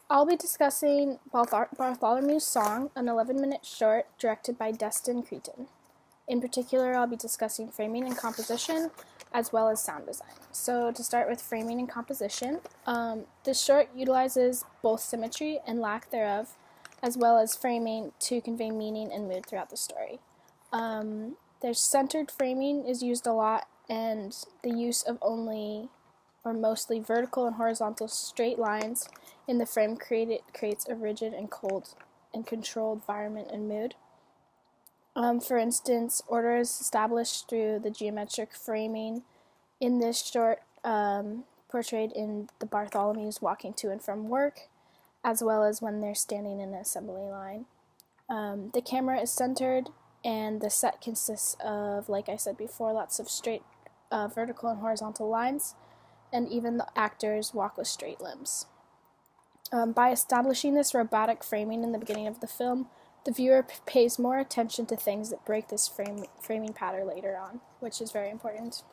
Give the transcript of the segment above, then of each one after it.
I'll be discussing Bartholomew's Song, an 11-minute short directed by Destin Cretton. In particular, I'll be discussing framing and composition, as well as sound design. So to start with framing and composition, this short utilizes both symmetry and lack thereof, as well as framing to convey meaning and mood throughout the story. There's centered framing is used a lot, and the use of only or mostly vertical and horizontal straight lines in the frame creates a rigid and cold and controlled environment and mood. For instance, order is established through the geometric framing in this short, portrayed in the Bartholomews walking to and from work, as well as when they're standing in an assembly line. The camera is centered, and the set consists of, like I said before, lots of straight vertical and horizontal lines, and even the actors walk with straight limbs. By establishing this robotic framing in the beginning of the film, the viewer pays more attention to things that break this framing pattern later on, which is very important.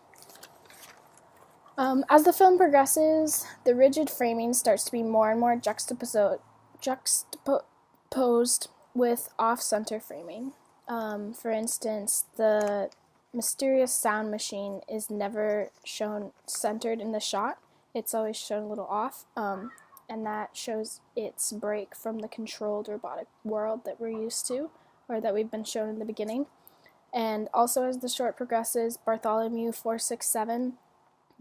As the film progresses, the rigid framing starts to be more and more juxtaposed with off-center framing. For instance, the mysterious sound machine is never shown centered in the shot. It's always shown a little off, and that shows its break from the controlled robotic world that we're used to, or that we've been shown in the beginning. And also as the short progresses, Bartholomew 467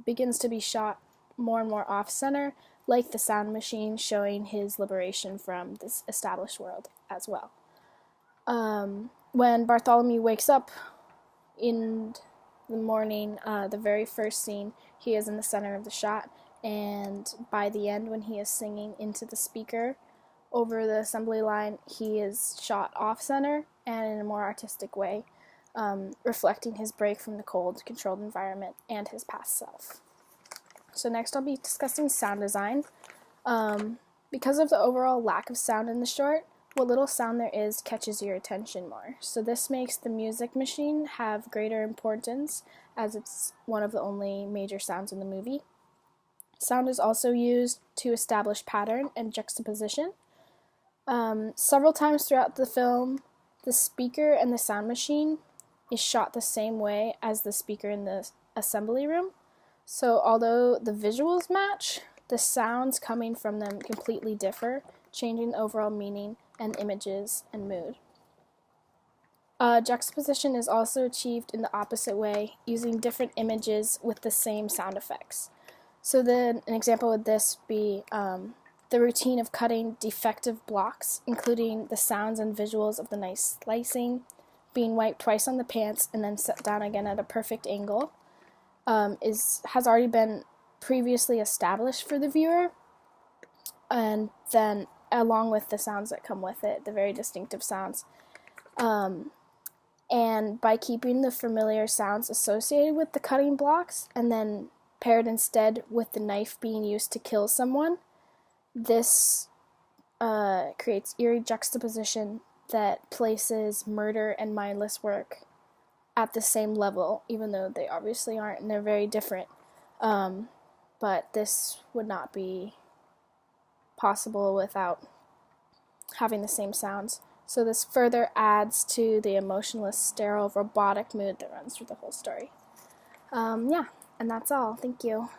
begins to be shot more and more off-center, like the sound machine, showing his liberation from this established world as well. When Bartholomew wakes up in the morning, the very first scene, he is in the center of the shot, and by the end, when he is singing into the speaker over the assembly line, he is shot off-center and in a more artistic way, reflecting his break from the cold, controlled environment and his past self. So next I'll be discussing sound design. Because of the overall lack of sound in the short, what little sound there is catches your attention more. So this makes the music machine have greater importance, as it's one of the only major sounds in the movie. Sound is also used to establish pattern and juxtaposition. Several times throughout the film, the speaker and the sound machine is shot the same way as the speaker in the assembly room. So although the visuals match, the sounds coming from them completely differ, changing the overall meaning and images and mood. Juxtaposition is also achieved in the opposite way, using different images with the same sound effects. So then an example would this be the routine of cutting defective blocks, including the sounds and visuals of the nice slicing, being wiped twice on the pants and then set down again at a perfect angle, has already been previously established for the viewer, and then along with the sounds that come with it, the very distinctive sounds. And by keeping the familiar sounds associated with the cutting blocks and then paired instead with the knife being used to kill someone, this creates eerie juxtaposition that places murder and mindless work at the same level, even though they obviously aren't, and they're very different. But this would not be possible without having the same sounds. So this further adds to the emotionless, sterile, robotic mood that runs through the whole story. And that's all. Thank you.